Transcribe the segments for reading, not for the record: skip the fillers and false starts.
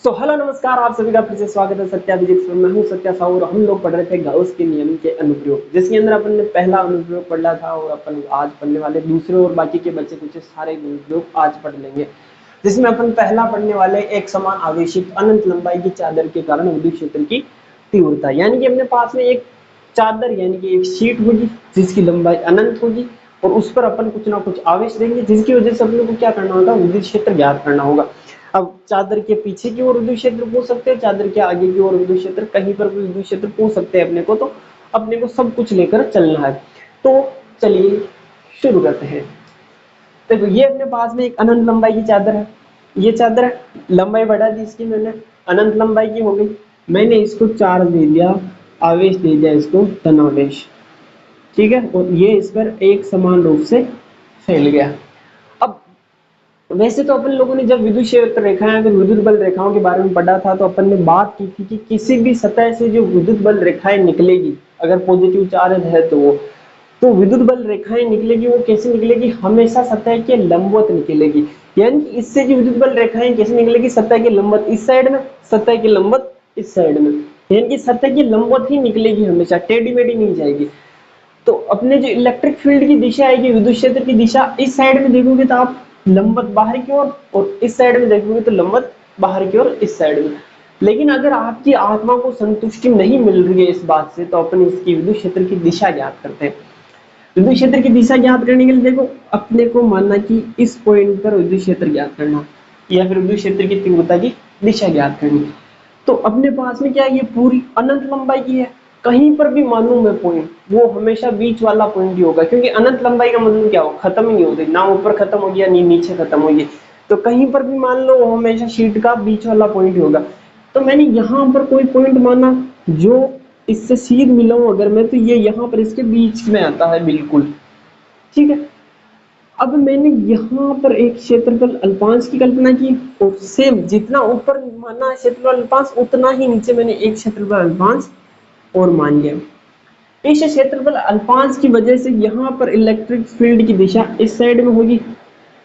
Hello नमस्कार, आप सभी का फिर से स्वागत है सत्या फिजिक्स में। मैं हूं सत्या साहू और हम लोग पढ़ रहे थे गाउस के नियम के अनुप्रयोग, जिसके अंदर अपन ने पहला अनुप्रयोग पढ़ा था और अपन आज पढ़ने वाले दूसरे और बाकी के बचे कुछ सारे अनुप्रयोग आज पढ़ लेंगे। जिसमें अपन पहला पढ़ने वाले एक समान आवेशित अनंत लंबाई की चादर के कारण विद्युत क्षेत्र की तीव्रता, यानी कि अपने पास में एक चादर यानी कि एक शीट होगी जिसकी लंबाई अनंत होगी और उस पर अपन कुछ ना कुछ आवेश देंगे, जिसकी वजह से अपने को क्या करना होगा, विद्युत क्षेत्र ज्ञात करना होगा। अब चादर के पीछे की ओर विद्युत क्षेत्र पूछ सकते हैं, चादर के आगे की ओर विद्युत क्षेत्र, कहीं पर भी विद्युत क्षेत्र पूछ सकते हैं अपने को, तो अपने को सब कुछ लेकर चलना है। तो चलिए शुरू करते हैं। देखो ये अपने पास में एक अनंत लंबाई की चादर है, ये चादर है, लंबाई बढ़ा दी इसकी मैंने, अनंत लंबाई की हो गई। मैंने इसको चार्ज दे दिया, आवेश दे दिया इसको धनावेश, ठीक है, और ये इस पर एक समान रूप से फैल गया। अब वैसे तो अपन लोगों ने जब विद्युत क्षेत्र रेखाएं फिर विद्युत बल रेखाओं के बारे में पढ़ा था तो अपन ने बात की थी कि किसी भी सतह से जो विद्युत बल रेखाएं निकलेगी, अगर पॉजिटिव चार्ज है तो विद्युत बल रेखाएं निकलेगी, वो कैसे निकलेगी, हमेशा सतह के लंबवत निकलेगी। यानी कि इससे जो विद्युत बल रेखाएं कैसे निकलेगी, सतह के लंबवत इस साइड में, सतह के लंबवत इस साइड में, यानी कि सतह की लंबवत ही निकलेगी, हमेशा टेढ़ी मेढ़ी नहीं जाएगी। तो अपने जो इलेक्ट्रिक फील्ड की दिशा आएगी, विद्युत क्षेत्र की दिशा, इस साइड में देखोगे तो आप लंबवत बाहर की ओर और इस साइड में देखोगे तो लंबवत बाहर की ओर इस साइड में। लेकिन अगर आपकी आत्मा को संतुष्टि नहीं मिल रही है इस बात से, तो अपन इसकी विद्युत क्षेत्र की दिशा ज्ञात करते हैं। विद्युत क्षेत्र की दिशा ज्ञात करने के लिए देखो अपने को मानना कि इस पॉइंट पर विद्युत क्षेत्र ज्ञात करना या फिर विद्युत क्षेत्र की तीव्रता की दिशा ज्ञात करनी। तो अपने पास में क्या है, ये पूरी अनंत लंबाई की है, कहीं पर भी मानूं मैं पॉइंट, वो हमेशा बीच वाला पॉइंट ही होगा, क्योंकि अनंत लंबाई का मतलब क्या हो, खत्म ही नहीं होगी, ना ऊपर खत्म होगी या नीचे खत्म होगी। तो कहीं पर भी मान लो वो हमेशा शीट का बीच वाला पॉइंट ही होगा। तो मैंने यहाँ पर कोई पॉइंट माना जो इससे सीध मिलाऊं अगर मैं, तो ये यहाँ पर इसके बीच में आता है बिल्कुल, ठीक है। अब मैंने यहाँ पर एक क्षेत्रफल अल्पांश की कल्पना की और सेम जितना ऊपर माना क्षेत्रफल अल्पांश उतना ही नीचे मैंने एक क्षेत्रफल अल्पांश और मान लिया। इस क्षेत्रफल अल्पांश की वजह से यहाँ पर इलेक्ट्रिक फील्ड की दिशा इस साइड में होगी,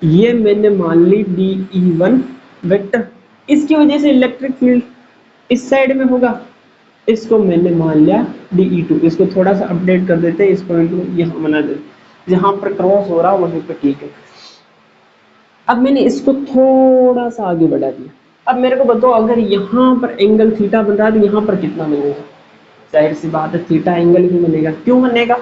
ये मैंने मान ली DE1 वेक्टर। इसकी वजह से इलेक्ट्रिक फील्ड इस साइड में होगा, इसको मैंने मान लिया DE2। इसको थोड़ा सा अपडेट कर देते हैं, इस पॉइंट को यहाँ बना देते, जहां पर क्रॉस हो रहा वहीं पर, ठीक है। अब मैंने इसको थोड़ा सा आगे बढ़ा दिया। अब मेरे को बताओ अगर यहाँ पर एंगल थीटा बन रहा है तो यहाँ पर कितना बनेगा, जाहिर सी बात है थीटा एंगल ही बनेगा। क्यों बनेगा,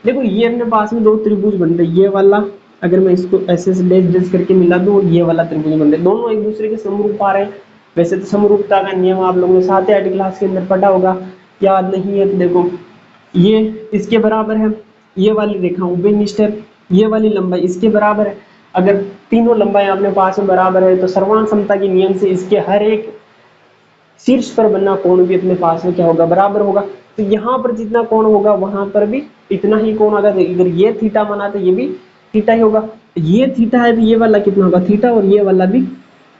देखो ये अपने पास में दो त्रिभुज बन रहे, ये वाला अगर मैं इसको ऐसे से डेश डेश करके मिला दूं और ये वाला त्रिभुज बन रहे, दोनों एक दूसरे के समरूप आ रहे हैं। वैसे तो समरूपता का नियम आप लोगों ने 7 या 8 क्लास के अंदर पढ़ा होगा, याद नहीं है तो देखो ये इसके बराबर है, ये वाली रेखा उभयनिष्ठ है, ये वाली लंबाई इसके बराबर है। अगर तीनों लंबाई अपने पास में बराबर है तो सर्वांग समता के नियम से इसके हर एक शीर्ष पर बना कोण भी अपने पास में क्या होगा, बराबर होगा। तो यहाँ पर जितना कोण होगा वहां पर भी इतना ही कोण होगा। तो अगर ये थीटा बना तो ये भी थीटा ही होगा, ये थीटा है तो ये वाला कितना होगा, थीटा, और ये वाला भी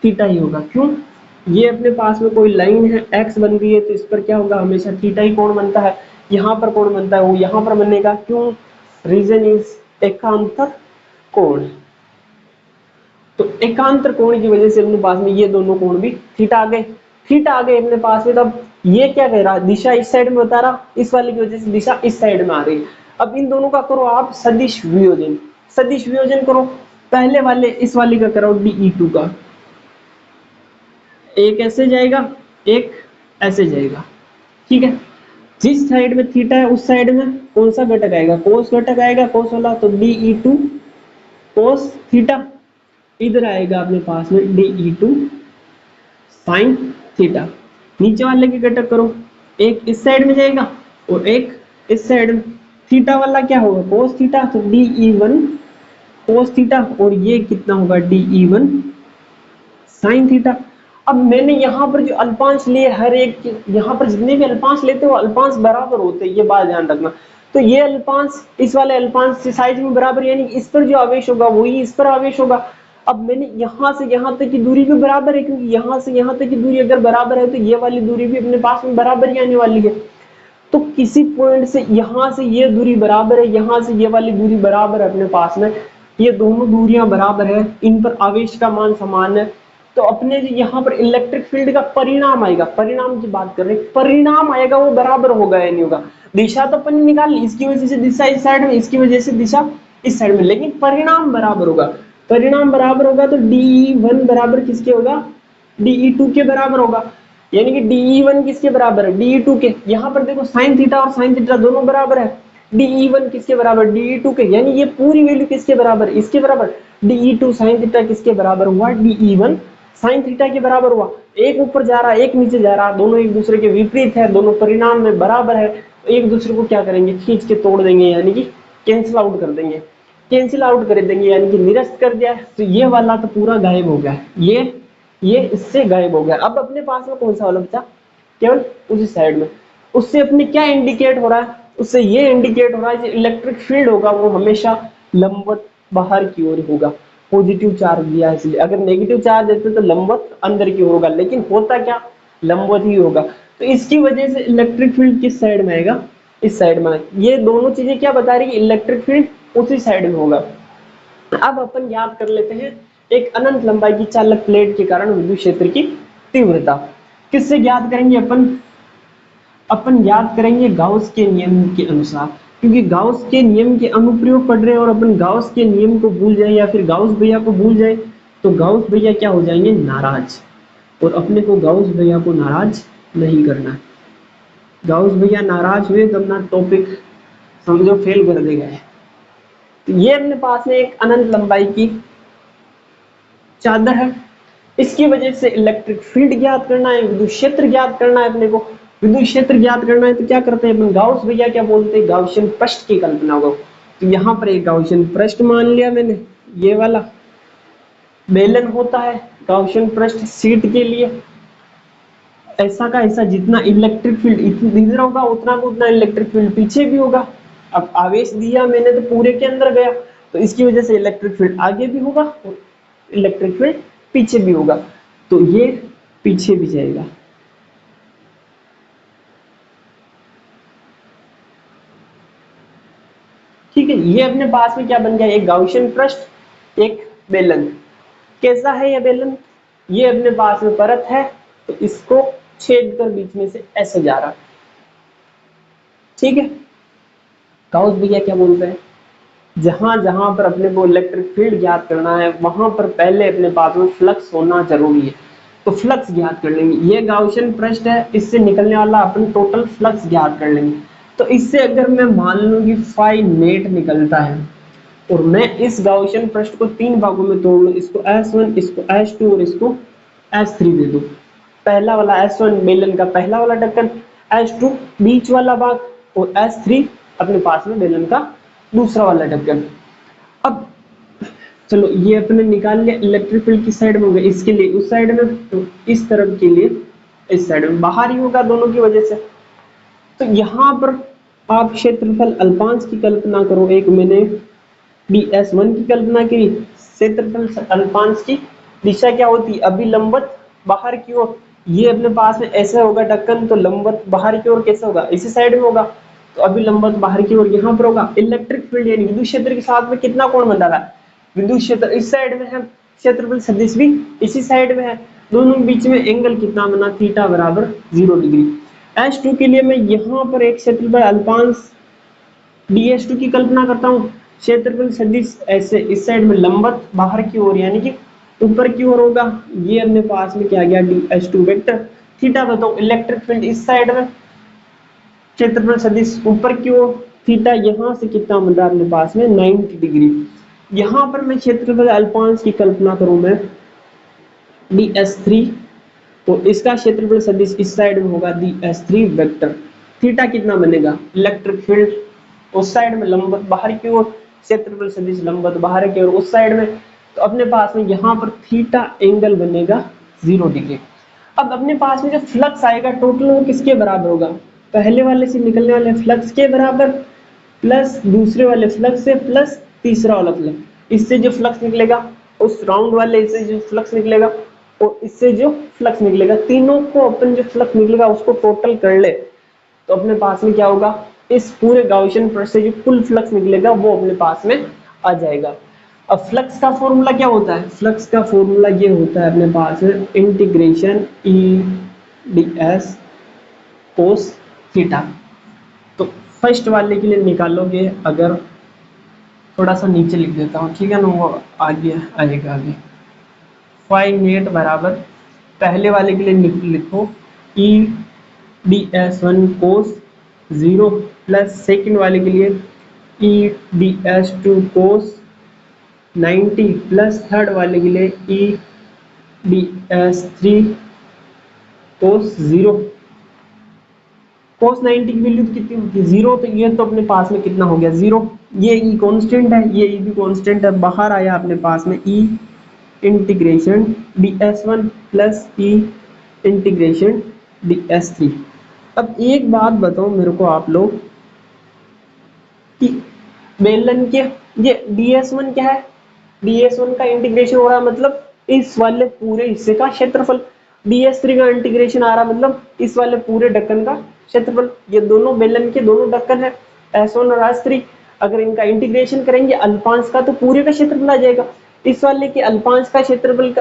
थीटा ही होगा। क्यों, ये अपने पास में कोई लाइन है एक्स बन रही है तो इस पर क्या होगा, हमेशा थीटा ही कोण बनता है। यहाँ पर कोण बनता है वो यहाँ पर बनेगा, क्यों, रीजन इज एकांतर कोण। तो एकांतर कोण की वजह से अपने पास में ये दोनों कोण भी थीटा आ गए, थीटा आ गए अपने पास में। तब ये क्या कह रहा, दिशा इस साइड में बता रहा, इस वाले की वजह से दिशा इस साइड में आ रही है। अब इन दोनों का करो आप सदिश वियोजन, सदिश वियोजन करो। पहले वाले इस वाले का करो DE2 का, एक ऐसे जाएगा एक ऐसे जाएगा, ठीक है। जिस साइड में थीटा है उस साइड में कौन सा घटक आएगा, कोस घटक आएगा, कोस वाला, तो DE2 कोस थीटा। इधर आएगा अपने पास में DE2 साइन थीटा। नीचे वाले के घटक करो, एक इस साइड में जाएगा और एक इस साइड में, थीटा वाला क्या होगा, कोस थीटा, तो DE1 कोस थीटा, और ये कितना होगा DE1 साइन थीटा। अब मैंने यहाँ पर जो अल्पांश लिए हर एक, यहाँ पर जितने भी अल्पांश लेते हो अल्पांश बराबर होते हैं, ये बात ध्यान रखना। तो ये अल्पांश इस वाले अल्पांश से साइज में बराबर, यानी इस पर जो आवेश होगा वही इस पर आवेश होगा। अब मैंने यहाँ से यहाँ तक की दूरी भी बराबर है, क्योंकि यहाँ से यहाँ तक की दूरी अगर बराबर है तो ये वाली दूरी भी अपने पास में बराबर ही आने वाली है। तो किसी पॉइंट से यहाँ से ये दूरी बराबर है, यहाँ से ये वाली दूरी बराबर है अपने पास में, ये दोनों दूरियां बराबर है, इन पर आवेश का मान समान है, तो अपने जो यहाँ पर इलेक्ट्रिक फील्ड का परिणाम आएगा, परिणाम की बात कर रहे हैं, परिणाम आएगा वो बराबर होगा या नहीं होगा। दिशा तो अपन ने निकाल ली, इसकी वजह से दिशा इस साइड में, इसकी वजह से दिशा इस साइड में, लेकिन परिणाम बराबर होगा। परिणाम बराबर होगा तो DE1 बराबर किसके होगा, DE2 के बराबर होगा। यानी कि DE1 किसके बराबर है, DE2 के। यहाँ पर देखो साइन थीटा और साइन थीटा दोनों बराबर है। DE1 किसके बराबर, DE2 के, यानी ये पूरी वैल्यू किसके बराबर, इसके बराबर। DE2 साइन थीटा किसके बराबर हुआ, DE1 साइन थीटा के बराबर हुआ। एक ऊपर जा रहा है, एक नीचे जा रहा है, दोनों एक दूसरे के विपरीत है, दोनों परिणाम में बराबर है, तो एक दूसरे को क्या करेंगे, खींच के तोड़ देंगे, यानी कि कैंसिल आउट कर देंगे, कैंसिल आउट कर देंगे, यानी कि निरस्त कर दिया। तो ये वाला तो पूरा गायब हो गया, ये इससे गायब हो गया। अब अपने पास में कौन सा वाला बचा, केवल उसी साइड में। उससे अपने क्या इंडिकेट हो रहा है, उससे ये इंडिकेट हो रहा है कि इलेक्ट्रिक फील्ड होगा वो हमेशा लंबवत बाहर की ओर होगा। पॉजिटिव चार्ज दिया है इसलिए, अगर नेगेटिव चार्ज देते तो लंबवत अंदर की ओर होगा, लेकिन होता क्या, लंबवत ही होगा। तो इसकी वजह से इलेक्ट्रिक फील्ड किस साइड में आएगा, इस साइड में। ये दोनों चीजें क्या बता रही है, इलेक्ट्रिक फील्ड उसी साइड में होगा। अब अपन याद कर लेते हैं एक अनंत लंबाई की चालक प्लेट के कारण विद्युत क्षेत्र की तीव्रता किससे ज्ञात करेंगे, अपन याद करेंगे गाउस के नियम के अनुसार, क्योंकि गाउस के नियम के अनुप्रयोग पढ़ रहे हैं और अपन गाउस के नियम को भूल जाए या फिर गाउस भैया को भूल जाए तो गाउस भैया क्या हो जाएंगे, नाराज। और अपने को गाउस भैया को नाराज नहीं करना है। गाउस भैया नाराज हुए तो अपना टॉपिक समझो फेल कर देगा। तो ये अपने पास में एक अनंत लंबाई की चादर है, इसकी वजह से इलेक्ट्रिक फील्ड ज्ञात करना है, विद्युत क्षेत्र ज्ञात करना है। अपने को विद्युत क्षेत्र ज्ञात करना है तो क्या करते हैं अपन, गाउस भैया क्या बोलते हैं, गाउसियन पृष्ठ की कल्पना होगा। तो यहाँ पर एक गाउसियन पृष्ठ मान लिया मैंने, ये वाला बेलन होता है गाउसियन पृष्ठ सीट के लिए, ऐसा का ऐसा जितना इलेक्ट्रिक फील्ड इधर होगा उतना का उतना इलेक्ट्रिक फील्ड पीछे भी होगा। अब आवेश दिया मैंने तो पूरे के अंदर गया, तो इसकी वजह से इलेक्ट्रिक फील्ड आगे भी होगा और इलेक्ट्रिक फील्ड पीछे भी होगा, तो ये पीछे भी जाएगा। ठीक है, ये अपने पास में क्या बन गया, एक गाउसियन पृष्ठ, एक बेलन। कैसा है ये बेलन, ये अपने पास में परत है तो इसको छेद कर बीच में से ऐसे जा रहा। ठीक है, गाउस भैया क्या बोल रहे हैं, जहां जहां पर अपने को इलेक्ट्रिक फील्ड ज्ञात करना है वहां पर पहले अपने पास में फ्लक्स होना जरूरी है, तो फ्लक्स ज्ञात कर लेंगे। ये गाउसियन पृष्ठ है, इससे निकलने वाला अपन टोटल फ्लक्स ज्ञात कर लेंगे। तो इससे अगर मैं मान लूं कि फाई नेट निकलता है और मैं इस गाउसियन पृष्ठ को 3 भागों में तोड़ लूं, इसको S1, इसको S2 और इसको S3 दे दूं। पहला वाला S1 बेलन का पहला वाला ढक्कन, S2 बीच वाला भाग और S3 अपने पास में बेलन का दूसरा वाला ढक्कन। अब चलो ये अपने निकाल लिया, इलेक्ट्रिक फील्ड किस साइड में होगा, इसके लिए उस साइड में, तो इस तरफ के लिए इस साइड में, बाहर ही होगा दोनों की वजह से। तो यहाँ पर आप क्षेत्रफल अल्पांश की कल्पना करो, एक मैंने DS1 की कल्पना की, क्षेत्रफल अल्पांश की दिशा क्या होती है, अभी लंबवत बाहर की ओर। ये अपने पास में ऐसे होगा ढक्कन, तो लंबवत बाहर की ओर कैसे होगा, इसी साइड में होगा, तो अभी लंबवत बाहर की ओर यहाँ पर होगा। इलेक्ट्रिक फील्ड यानी विद्युत क्षेत्र के साथ में कितना कोण बना रहा है, विद्युत क्षेत्र इस साइड में है, क्षेत्रफल सदिश भी इसी साइड में है, दोनों के बीच में एंगल कितना बना, थीटा बराबर 0 डिग्री। S2 के लिए मैं यहाँ पर एक क्षेत्रफल अल्पांश DS2 की कल्पना करता हूँ, क्षेत्रफल सदिश ऐसे इस साइड में लंबवत बाहर की ओर यानी कि ऊपर की ओर होगा। ये अपने पास में क्या गया, DS2 वेक्टर। थीटा बताओ, इलेक्ट्रिक फील्ड इस साइड में, क्षेत्रफल सदिश ऊपर की ओर, थीटा यहाँ से कितना बन रहा है अपने पास में 90 डिग्री। यहाँ पर मैं क्षेत्रफल अल्पांश की कल्पना करूं मैं DS3, तो इसका क्षेत्रफल सदिश इस साइड में होगा DS3 वेक्टर। थीटा कितना बनेगा, इलेक्ट्रिक फील्ड उस साइड में लंबवत बाहर की ओर, क्षेत्रफल सदिश लंबवत बाहर की ओर उस साइड में, तो अपने पास में यहाँ पर थीटा एंगल बनेगा 0 डिग्री। अब अपने पास में जो फ्लक्स आएगा टोटल वो किसके बराबर होगा, पहले वाले से निकलने वाले फ्लक्स के बराबर प्लस दूसरे वाले फ्लक्स से प्लस तीसरा वाला फ्लक्स, इससे जो फ्लक्स निकलेगा उस राउंड वाले से जो फ्लक्स निकलेगा और इससे जो फ्लक्स निकलेगा, तीनों को अपन जो फ्लक्स निकलेगा उसको टोटल कर ले तो अपने पास में क्या होगा, इस पूरे गाउसियन पृष्ठ से जो कुल फ्लक्स निकलेगा वो अपने पास में आ जाएगा। अब फ्लक्स का फॉर्मूला क्या होता है? फ्लक्स का फॉर्मूला ये होता है अपने पास integration E D s cos theta. तो फर्स्ट वाले के लिए निकालोगे, अगर थोड़ा सा नीचे लिख देता हूँ, ठीक है ना, वो आगे आएगा आगे। फाइव नेट बराबर पहले वाले के लिए लिखो E D S one cos 0 plus second वाले के लिए E D S two cos 90 plus third वाले के लिए E D S three cos 0। Cos 90 की वैल्यू कितनी होती है? 0। तो ये तो अपने पास में कितना हो गया? 0। ये ई कांस्टेंट है, ये ई भी कांस्टेंट है, बाहर आया अपने पास में E integration d S one plus E integration d S three. अब एक बात बताओ मेरे को आप लोग कि बेलन के ये डी एस वन क्या है? डी एस वन का इंटीग्रेशन हो रहा है मतलब इस वाले पूरे हिस्से का क्षेत्रफल। डी एस थ्री का इंटीग्रेशन आ रहा है मतलब इस वाले पूरे ढक्कन का क्षेत्रफल। ये दोनों बेलन के दोनों ढक्कन है एस वन और एस थ्री। अगर इनका इंटीग्रेशन करेंगे अल्पांश का तो पूरे का क्षेत्रफल आ जाएगा। इस वाले के अल्पांश क्षेत्रफल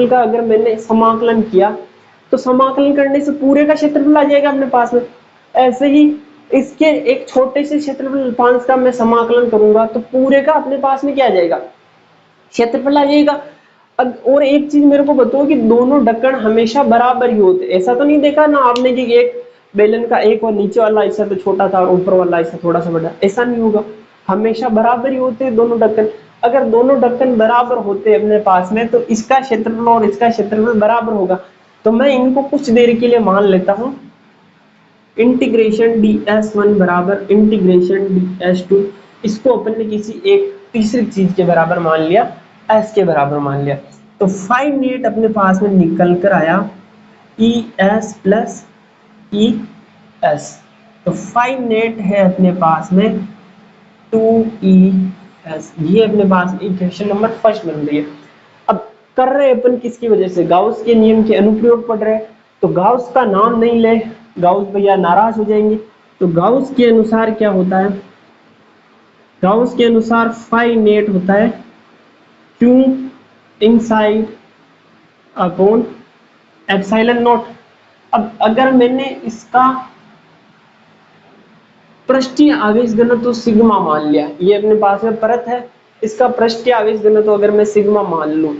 का अगर मैंने समाकलन किया तो समाकलन करने से पूरे का क्षेत्रफल आ जाएगा अपने पास में। ऐसे ही इसके एक छोटे से क्षेत्रफल अल्पांश का मैं समाकलन करूंगा तो पूरे का अपने पास में क्या आ जाएगा? क्षेत्रफल आ जाएगा। अब और एक चीज मेरे को बताओ कि दोनों ढक्कन हमेशा बराबर ही होते, ऐसा तो नहीं देखा ना आपने कि एक बेलन का एक और नीचे वाला हिस्सा तो छोटा था और ऊपर वाला हिस्सा थोड़ा सा बड़ा? ऐसा नहीं होगा, हमेशा बराबर ही होते हैं दोनों ढक्कन। अगर दोनों ढक्कन बराबर होते अपने पास में तो इसका क्षेत्रफल और इसका क्षेत्रफल बराबर होगा। तो मैं इनको कुछ देर के लिए मान लेता हूं इंटीग्रेशन डी एस वन बराबर इंटीग्रेशन डी एस टू। इसको अपन ने किसी एक तीसरी चीज के बराबर मान लिया, एस के बराबर मान लिया। तो फाइव नेट अपने पास में निकल कर आया E S plus E S. तो फाइव नेट है अपने पास में टू ई एस। ये अपने पास इक्वेशन नंबर फर्स्ट बन रही है। अब कर रहे अपन किसकी वजह से? गाउस के नियम के अनुप्रयोग पढ़ रहे हैं। तो गाउस का नाम नहीं ले, गाउस भैया नाराज हो जाएंगे। तो गाउस के अनुसार क्या होता है? गाउस के अनुसार फाइव नेट होता है Q inside upon epsilon not. अब अगर मैंने इसका पृष्ठीय आवेश घनत्व तो सिग्मा मान लिया, ये अपने पास में परत है, इसका पृष्ठीय आवेश घनत्व तो अगर मैं सिग्मा मान लूं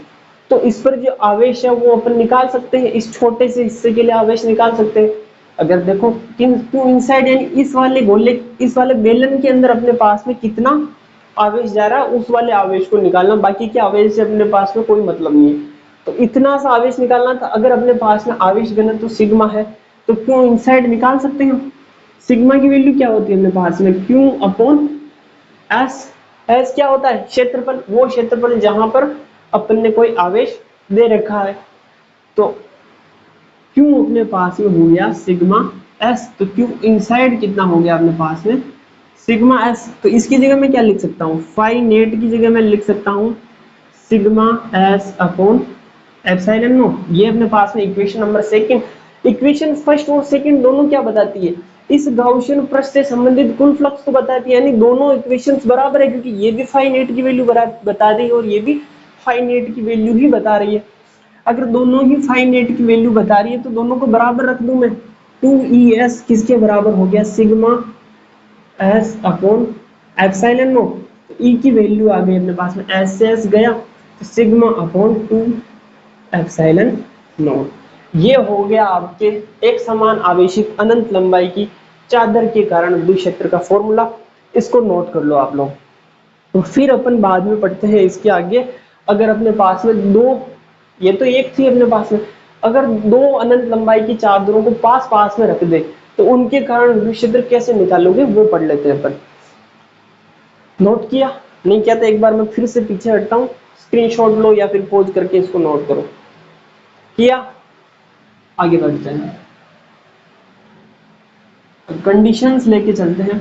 तो इस पर जो आवेश है वो अपन निकाल सकते हैं, इस छोटे से हिस्से के लिए आवेश निकाल सकते हैं। अगर देखो क्यों इनसाइड यानी इस वाले गोले, इस वाले बेलन के अंदर अपने पास में कितना आवेश जा रहा है उस वाले आवेश को निकालना, बाकी के आवेश से अपने पास में कोई मतलब नहीं है। तो इतना सा आवेश निकालना था। अगर अपने पास में आवेश घनत्व तो सिग्मा है तो क्यों इनसाइड निकाल सकते हैं। सिग्मा की वैल्यू क्या होती है अपने पास में? Q upon S. एस क्या होता है? क्षेत्रफल, वो क्षेत्रफल जहां पर अपन ने कोई आवेश दे रखा है। तो क्यू अपने पास में हो गया सिग्मा एस। तो क्यू इनसाइड कितना हो गया अपने पास में? Sigma S. तो इसकी जगह मैं क्या लिख सकता हूँ? फाइव नेट की जगह मैं लिख सकता हूँ sigma S upon epsilon not. ये अपने पास में equation number second. Equation first और सेकंड दोनों क्या बताती है? इस गाउसियन पृष्ठ से संबंधित कुल फ्लक्स को बताती है, यानी दोनों इक्वेशंस बराबर है क्योंकि ये भी फाइव नेट की वैल्यू बता रही है और ये भी फाइव नेट की वैल्यू ही बता रही है। अगर दोनों ही फाइव नेट की वैल्यू बता रही है तो दोनों को बराबर रख दूं मैं। 2ES किसके बराबर हो गया? Sigma S upon epsilon not. तो ई की वैल्यू आ गई अपने पास में, एस से एस गया तो सिग्मा अपॉन 2 एप्सिलॉन नॉट। ये हो गया आपके एक समान आवेशित अनंत लंबाई की चादर के कारण विद्युत क्षेत्र का फॉर्मूला। इसको नोट कर लो आप लोग। तो फिर अपन बाद में पढ़ते हैं इसके आगे। अगर अपने पास में दो, ये तो एक थी अपने पास में, अगर दो अनंत लंबाई की चादरों को पास पास में रख दे तो उनके कारण विद्युत क्षेत्र कैसे निकालोगे वो पढ़ लेते हैं अपन। नोट किया? नहीं किया तो एक बार मैं फिर से पीछे हटता हूँ, स्क्रीनशॉट लो या फिर पॉज करके इसको नोट करो। किया? आगे बढ़ते हैं, कंडीशंस लेके चलते हैं।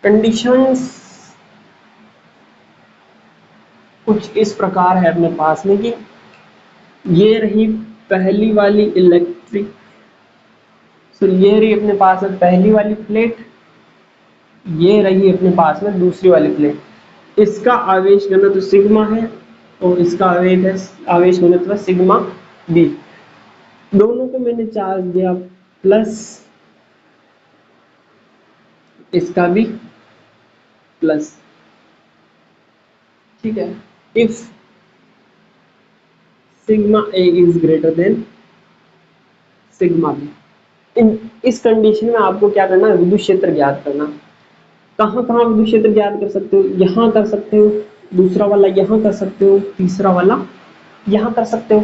कंडीशंस कुछ इस प्रकार है अपने पास में कि ये रही पहली वाली इलेक्ट्रिक तो ये रही अपने पास में पहली वाली प्लेट, ये रही अपने पास में दूसरी वाली प्लेट। इसका आवेश घनत्व सिग्मा है और इसका आवेश घनत्व सिग्मा बी। दोनों को मैंने चार्ज दिया प्लस, इसका भी प्लस, ठीक है। If sigma A is greater than sigma B, इस कंडीशन में आपको क्या करना है, विद्युत क्षेत्र ज्ञात करना। कहाँ कहाँ विद्युत क्षेत्र ज्ञात कर सकते हो, यहाँ कर सकते हो, दूसरा वाला यहाँ कर सकते हो, तीसरा वाला यहाँ कर सकते हो।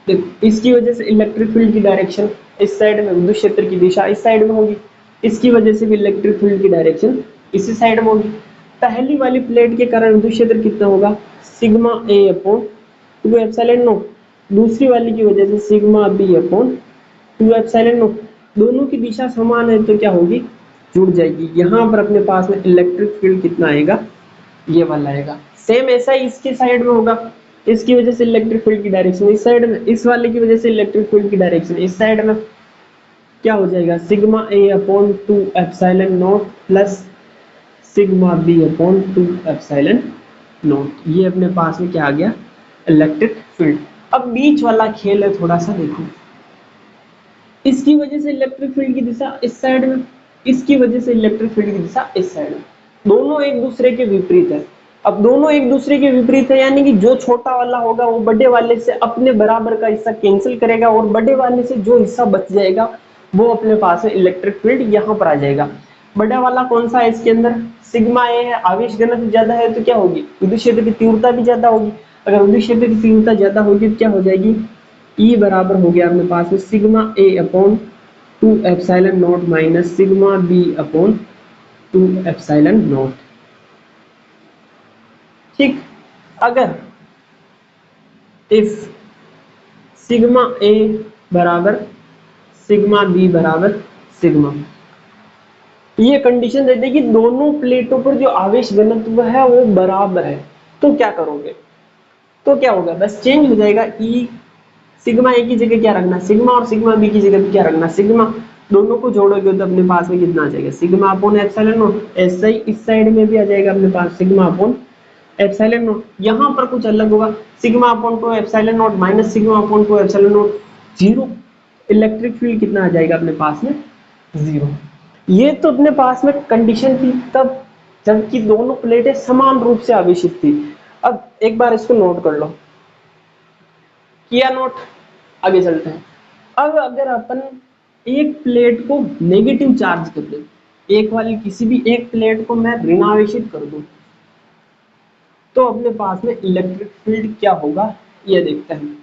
देखो इसकी वजह से इलेक्ट्रिक फील्ड की डायरेक्शन इस साइड में, विद्युत क्षेत्र की दिशा इस साइड में होगी। इसकी वजह से भी इलेक्ट्रिक फील्ड की डायरेक्शन इसी साइड में होगी। पहली वाली प्लेट के कारण विद्युत क्षेत्र कितना होगा, sigma A upon 2 epsilon naught. दूसरी वाली की वजह से sigma B upon 2 epsilon naught. दोनों की दिशा समान है तो क्या होगी, जुड़ जाएगी। यहाँ पर अपने पास में इलेक्ट्रिक फील्ड कितना आएगा, ये वाला आएगा। सेम ऐसा ही इसके साइड में होगा, इसकी वजह से इलेक्ट्रिक फील्ड की डायरेक्शन इस साइड में, इस वाले की वजह से इलेक्ट्रिक फील्ड की डायरेक्शन इस साइड में। क्या हो जाएगा, sigma A upon 2 epsilon naught plus sigma B upon 2 epsilon not. ये अपने पास में क्या आ गया, इलेक्ट्रिक फील्ड। अब बीच वाला खेल है, थोड़ा सा देखो। इसकी वजह से इलेक्ट्रिक फील्ड की दिशा इस साइड में, इसकी वजह से इलेक्ट्रिक फील्ड की दिशा इस साइड में। दोनों एक दूसरे के विपरीत है। अब दोनों एक दूसरे के विपरीत है यानी कि जो छोटा वाला होगा वो बड़े वाले से अपने बराबर का हिस्सा कैंसिल करेगा और बड़े वाले से जो हिस्सा बच जाएगा वो अपने पास है इलेक्ट्रिक फील्ड यहाँ पर आ जाएगा। बड़ा वाला कौन सा है, इसके अंदर सिग्मा ए है, आवेश घनत्व ज्यादा है तो क्या होगी, विद्युत क्षेत्र की तीव्रता भी ज्यादा होगी। अगर विद्युत क्षेत्र की तीव्रता ज्यादा होगी तो क्या हो जाएगी, ई बराबर हो गया अपने पास में sigma A upon 2 epsilon naught minus sigma B upon 2 epsilon naught. ठीक, अगर इफ सिग्मा ए बराबर सिग्मा बी बराबर सिग्मा, ये कंडीशन देते हैं कि दोनों प्लेटों पर जो आवेश घनत्व है वो बराबर है, तो क्या करोगे, तो क्या होगा, बस चेंज हो जाएगा। ई सिग्मा ए की जगह क्या रखना, सिग्मा, और सिग्मा बी की जगह क्या रखना, सिग्मा। दोनों को जोड़ोगे तो अपने पास में कितना आ जाएगा, सिग्मा अपॉन एप्सिलॉन नॉट। ऐसा ही इस साइड में भी आ जाएगा अपने पास सिग्मा अपॉन एप्सिलॉन नॉट। यहाँ पर कुछ अलग होगा, sigma upon 2 epsilon naught minus sigma upon 2 epsilon not, zero. Electric field कितना आ जाएगा अपने पास में, जीरो। ये तो अपने पास में कंडीशन थी तब जबकि दोनों प्लेटें समान रूप से आवेशित थी। अब एक बार इसको नोट कर लो, किया नोट, आगे चलते हैं। अब अगर अपन एक प्लेट को नेगेटिव चार्ज कर दें, एक वाली किसी भी एक प्लेट को मैं ऋणावेशित कर दूं, तो अपने पास में इलेक्ट्रिक फील्ड क्या होगा ये देखते हैं।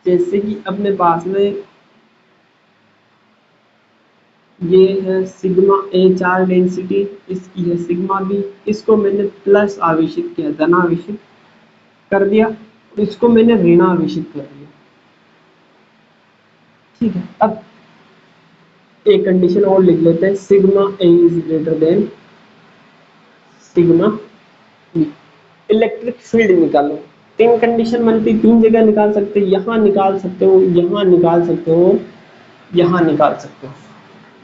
जैसे कि अपने पास में ये है सिग्मा ए चार्ज डेंसिटी, इसकी है सिग्मा बी, इसको मैंने प्लस आवेशित किया, धनावेशित कर दिया, इसको मैंने ऋणावेशित कर दिया। ठीक है, अब एक कंडीशन और लिख लेते हैं, sigma A is greater than sigma B. Electric field निकालो, तीन कंडीशन बनती, तीन जगह निकाल सकते हो, यहाँ निकाल सकते हो, यहाँ निकाल सकते हो, यहाँ निकाल सकते हो।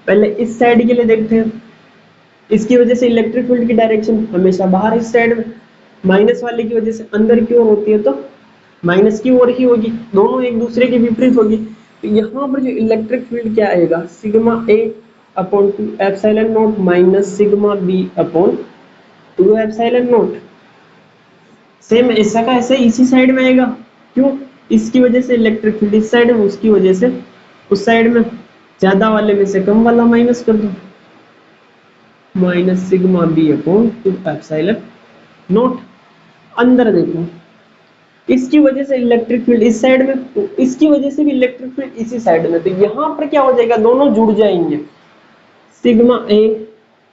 पहले इस साइड के लिए देखते हैं। इसकी वजह से इलेक्ट्रिक फील्ड की डायरेक्शन हमेशा बाहर इस साइड में, माइनस वाले की वजह से अंदर की ओर होती है तो माइनस की ओर ही होगी, दोनों एक दूसरे के विपरीत होगी। तो यहाँ पर जो इलेक्ट्रिक फील्ड क्या आएगा, sigma A upon 2 epsilon naught minus sigma B upon 2 epsilon naught. Same ऐसा का ऐसे इसी साइड में आएगा, क्यों, इसकी वजह से इलेक्ट्रिक फील्ड इस साइड में, उसकी वजह से उस साइड में, ज्यादा वाले में से कम वाला माइनस कर दो, minus sigma B upon 2 epsilon naught. अंदर देखो, इसकी वजह से इलेक्ट्रिक फील्ड इस साइड में, तो इसकी वजह से भी इलेक्ट्रिक फील्ड इसी साइड में, तो यहाँ पर क्या हो जाएगा, दोनों जुड़ जाएंगे, sigma A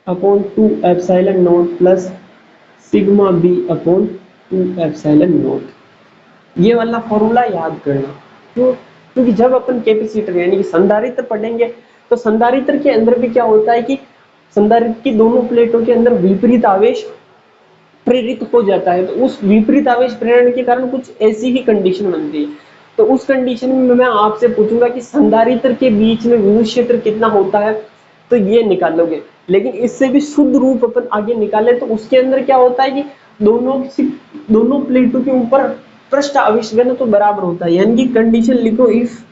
upon 2 epsilon naught plus sigma B upon 2 epsilon not. ये वाला फॉर्मूला याद करना, क्यों, क्योंकि जब अपन कैपेसिटर यानी कि संधारित्र पढ़ेंगे तो संधारित्र के अंदर भी क्या होता है कि संधारित्र की दोनों प्लेटों के अंदर विपरीत आवेश प्रेरित हो जाता है, तो उस विपरीत आवेश प्रेरण के कारण कुछ ऐसी ही कंडीशन बनती है। तो उस कंडीशन में मैं आपसे पूछूंगा कि संधारित्र के बीच में विद्युत क्षेत्र कितना होता है, तो ये निकालोगे। लेकिन इससे भी शुद्ध रूप अपन आगे निकाले तो उसके अंदर क्या होता है कि दोनों प्लेटों के ऊपर पृष्ठ आवेश घन तो बराबर होता है, यानी कि कंडीशन लिखो if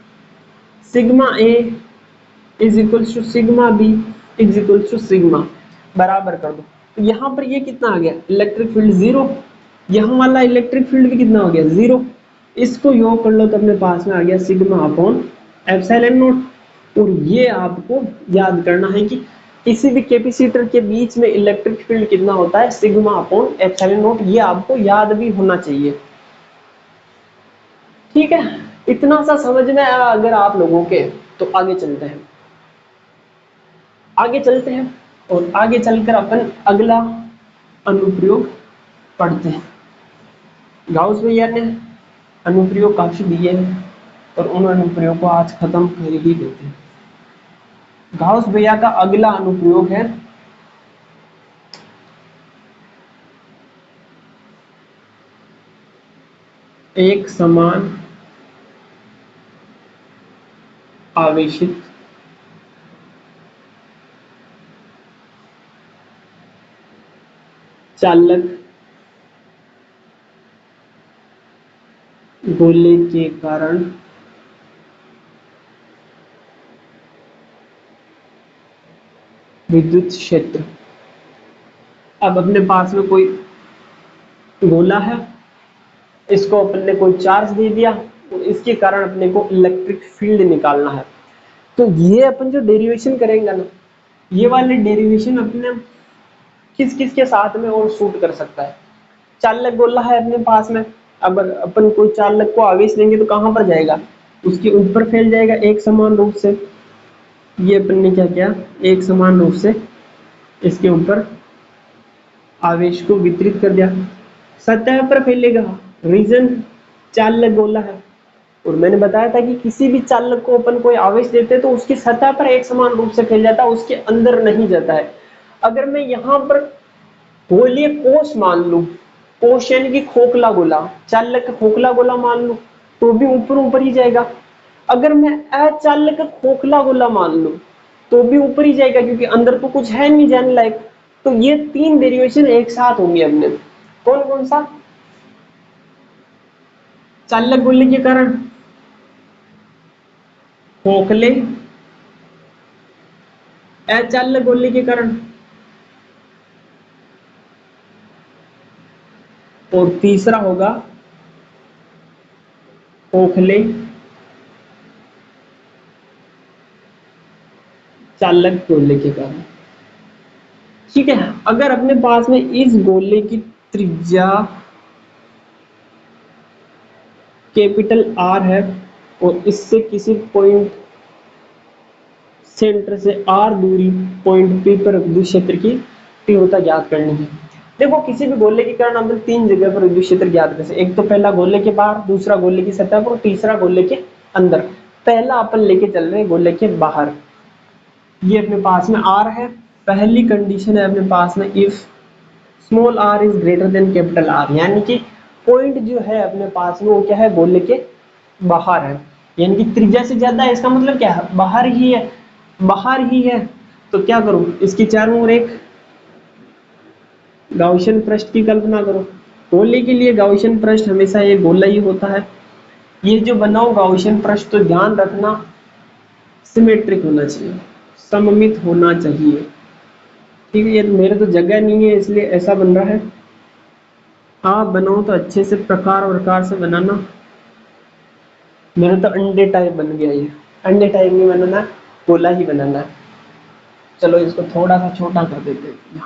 sigma A is equals to sigma B is equals to sigma, बराबर कर दो। तो यहाँ पर ये कितना आ गया, इलेक्ट्रिक फील्ड 0, यहाँ वाला इलेक्ट्रिक फील्ड भी कितना हो गया 0, इसको योग कर लो तो अपने पास में आ गया सिग्मा अपॉन एप्सिलॉन नॉट। और ये आपको याद करना है कि किसी भी कैपेसिटर के बीच में इलेक्ट्रिक फील्ड कितना होता है, सिग्मा अपॉन एप्सिलॉन नॉट, ये आपको याद भी होना चाहिए। ठीक है, इतना सा समझ में आया अगर आप लोगों के, तो आगे चलते हैं, आगे चलते हैं और आगे चलकर अपन अगला अनुप्रयोग पढ़ते हैं। गाउस भैया ने अनुप्रयोग काफी दिए हैं और उन अनुप्रयोग को आज खत्म कर ही देते हैं। गाउस भैया का अगला अनुप्रयोग है एक समान आवेशित चालक गोले के कारण विद्युत क्षेत्र। अब अपने पास में कोई गोला है, इसको अपन ने कोई चार्ज दे दिया और इसके कारण अपने को इलेक्ट्रिक फील्ड निकालना है। तो ये अपन जो डेरिवेशन करेंगे ना, ये वाले डेरिवेशन अपने किस किस के साथ में और शूट कर सकता है। चालक गोला है अपने पास में, अब अपन कोई चालक को आवेश देंगे तो कहां पर जाएगा, उसके ऊपर फैल जाएगा एक समान रूप से। ये अपन ने क्या किया, एक समान रूप से इसके ऊपर आवेश को वितरित कर दिया, सतह पर फैलेगा, रीजन चालक गोला है। और मैंने बताया था कि किसी भी चालक को अपन कोई आवेश देते हैं तो उसकी सतह पर एक समान रूप से फैल जाता है, उसके अंदर नहीं जाता है। अगर मैं यहाँ पर गोलीय कोष मान लूं, कोष यानी कि खोखला गोला, चालक खोखला गोला मान लूं तो भी ऊपर ऊपर ही जाएगा। अगर मैं अचालक खोखला गोला मान लूं तो भी ऊपर ही जाएगा, क्योंकि अंदर तो कुछ है नहीं जाने लायक। तो ये तीन डेरिवेशन एक साथ होंगे अपने, कौन कौन सा, चालक गोले के कारण खोखले, अचालक गोले के कारण, और तीसरा होगा खोखले चालक गोले के कारण। ठीक है, अगर अपने पास में इस गोले की त्रिज्या कैपिटल आर है और इससे किसी पॉइंट सेंटर से आर दूरी पॉइंट पी पर विद्युत क्षेत्र की तीव्रता ज्ञात करनी है। देखो किसी भी गोले के कारण अपन तीन जगह पर विद्युत क्षेत्र ज्ञात कर सकते, एक तो पहला गोले के बाहर, दूसरा गोले की सतह पर और तीसरा गोले के अंदर। पहला अपन लेके चल रहे हैं गोले के बाहर, ये अपने पास में आर है। पहली कंडीशन है अपने पास में if small are is greater than capital are, यानी कि पॉइंट जो है अपने पास में वो क्या है, गोले के बाहर है, यानी कि त्रिज्या से ज्यादा है, इसका मतलब क्या है, बाहर ही है, बाहर ही है। तो क्या करूं, इसकी चारों ओर एक गाउसियन पृष्ठ की कल्पना करो। गोले के लिए गाउसियन पृष्ठ हमेशा ये गोला ही होता है। ये जो बनाओ गाउसियन पृष्ठ, तो ध्यान रखना सिमेट्रिक होना चाहिए, सममित होना चाहिए। ठीक है, ये मेरे तो जगह नहीं है इसलिए ऐसा बन रहा है, आप बनाओ तो अच्छे से प्रकार से बनाना। मेरा तो अंडे टाइप बन गया, ये अंडे टाइप नहीं बनाना, गोला ही बनाना है। चलो इसको थोड़ा सा छोटा कर देते हैं।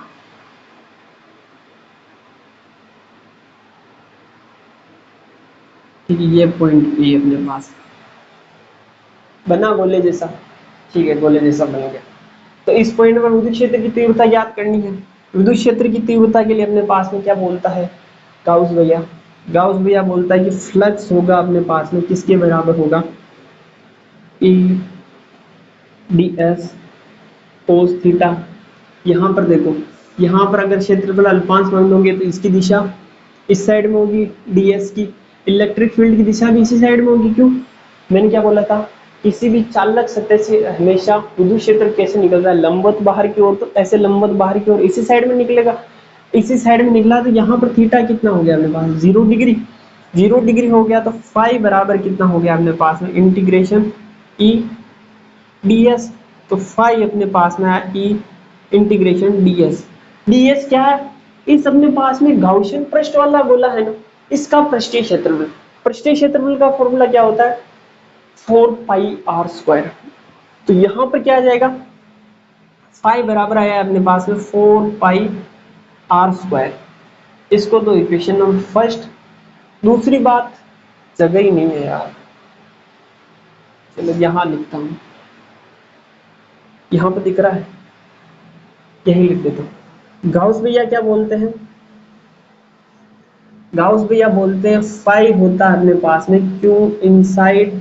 ठीक है, ये पॉइंट पी अपने पास बना गोले जैसा। ठीक है, गोले जैसा बन गया। तो इस पॉइंट पर विद्युत क्षेत्र की तीव्रता ज्ञात करनी है। विद्युत क्षेत्र की तीव्रता के लिए अपने पास में क्या बोलता है गाउस भैया, गाउस भैया बोलता है कि फ्लक्स होगा अपने पास में किसके बराबर होगा, E D s cos theta. यहाँ पर देखो, यहाँ पर अगर क्षेत्रफल अल्पांश मान लोगे तो इसकी दिशा इस साइड में होगी ds की, इलेक्ट्रिक फील्ड की दिशा भी इसी साइड में होगी। क्यों? मैंने क्या बोला था, किसी भी चालक सतह से हमेशा विद्युत क्षेत्र कैसे निकलता है, लंबवत बाहर की ओर, तो ऐसे लंबवत बाहर की ओर इसी साइड में निकलेगा। इसी साइड में निकला तो यहाँ पर थीटा कितना हो गया अपने पास, 0 डिग्री। 0 डिग्री हो गया तो फाई बराबर कितना हो गया अपने पास में, इंटीग्रेशन ई ds। तो फाई अपने पास में है ई इंटीग्रेशन ds। ds क्या है, इस अपने पास में गाउसियन पृष्ठ वाला गोला है ना, इसका पृष्ठीय क्षेत्रफल। पृष्ठीय क्षेत्रफल का फॉर्मूला क्या होता है, 4 पाई आर स्क्वायर। तो यहां पर क्या आ जाएगा, फाई बराबर आया अपने पास में 4 पाई आर स्क्वायर। इसको तो इक्वेशन नंबर फर्स्ट। दूसरी बात, जगह ही नहीं है यार, चलो यहां लिखता हूं, यहां पर दिख रहा है, यही लिख देता हूं। गाउस भैया क्या बोलते हैं, गाउस भैया बोलते हैं फाई होता है अपने पास में Q inside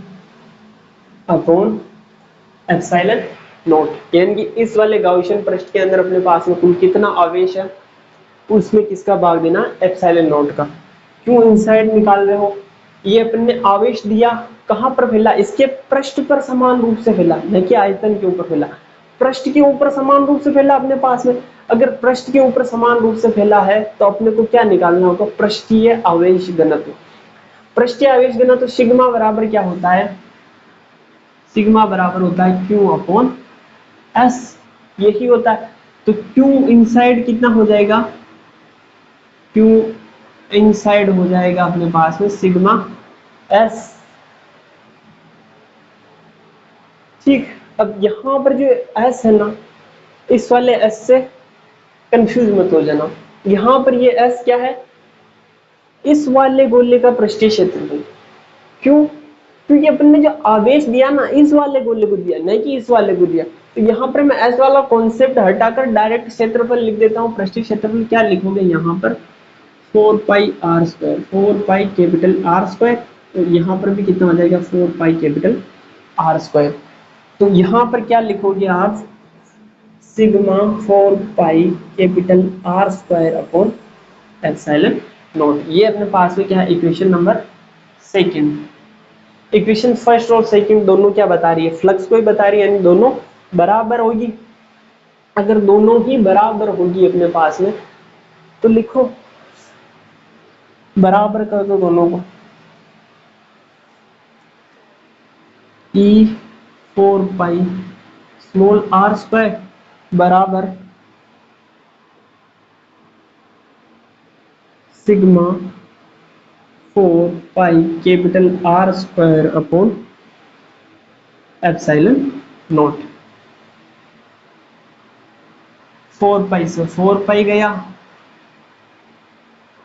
upon epsilon not. यानी कि इस वाले गाउसियन पृष्ठ के अंदर अपने पास में कुल कितना आवेश है, उसमें किसका भाग देना, एप्सिलॉन नॉट का। क्यों इनसाइड निकाल रहे हो, ये अपन ने आवेश दिया कहां पर फैला, इसके पृष्ठ पर समान रूप से फैला, न कि आयतन के ऊपर फैला। पृष्ठ के ऊपर समान रूप से फैला अपने पास में। अगर पृष्ठ के ऊपर समान रूप से फैला है तो अपने को क्या निकालना होगा, पृष्ठीय आवेश घनत्व। पृष्ठीय आवेश घनत्व सिग्मा बराबर क्या होता है, सिग्मा बराबर होता है क्यू अपॉन एस, यही होता है। तो क्यू इनसाइड कितना हो जाएगा, क्यू इनसाइड हो जाएगा अपने पास में सिग्मा एस। ठीक, अब यहां पर जो एस है ना, इस वाले एस से कंफ्यूज मत हो जाना। यहां पर ये एस क्या है, इस वाले गोले का पृष्ठीय क्षेत्रफल। क्यों, क्योंकि अपन ने जो आवेश दिया ना इस वाले गोले को दिया, नहीं कि इस वाले को दिया। तो यहाँ पर मैं एस वाला कॉन्सेप्ट हटाकर डायरेक्ट क्षेत्रफल लिख देता हूँ। पृष्ठीय क्षेत्रफल क्या लिखोगे यहाँ पर, 4 pi r square, 4 pi capital are square. तो यहाँ पर भी कितना हो जाएगा, 4 पाई कैपिटल आर स्क्वायर। तो यहाँ पर क्या लिखोगे आप, sigma 4 pi capital are square upon epsilon not. ये अपने पास में क्या है, equation number second. Equation first और सेकंड दोनों क्या बता रही है, फ्लक्स को ही बता रही है, यानी दोनों बराबर होगी। अगर दोनों ही बराबर होगी अपने पास में तो लिखो, बराबर कर दो दोनों को। ई 4 पाई स्मॉल आर स्क्वायर बराबर sigma 4 pi capital are square upon epsilon naught. 4 pi से 4 पाई गया,